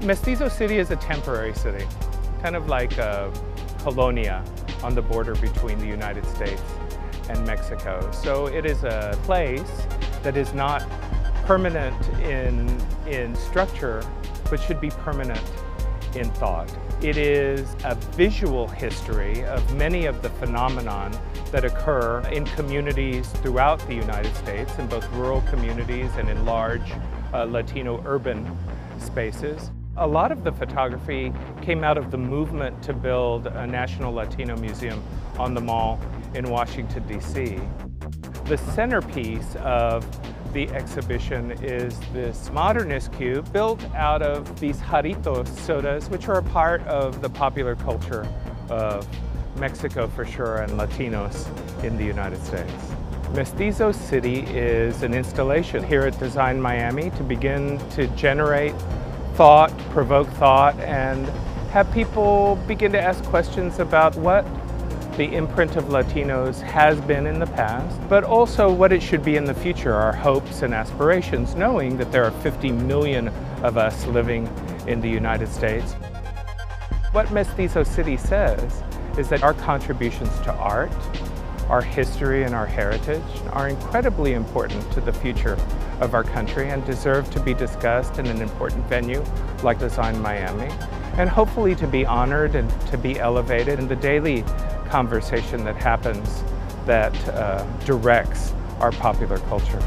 Mestizo City is a temporary city, kind of like Colonia on the border between the United States and Mexico. So it is a place that is not permanent in structure, but should be permanent in thought. It is a visual history of many of the phenomenon that occur in communities throughout the United States, in both rural communities and in large Latino urban spaces. A lot of the photography came out of the movement to build a National Latino Museum on the Mall in Washington, D.C. The centerpiece of the exhibition is this modernist cube built out of these jarritos sodas, which are a part of the popular culture of Mexico for sure, and Latinos in the United States. Mestizo City is an installation here at Design Miami to begin to generate thought, provoke thought, and have people begin to ask questions about what the imprint of Latinos has been in the past, but also what it should be in the future, our hopes and aspirations, knowing that there are 50 million of us living in the United States. What Mestizo City says is that our contributions to art, our history and our heritage are incredibly important to the future of our country and deserve to be discussed in an important venue like Design Miami, and hopefully to be honored and to be elevated in the daily conversation that happens that directs our popular culture.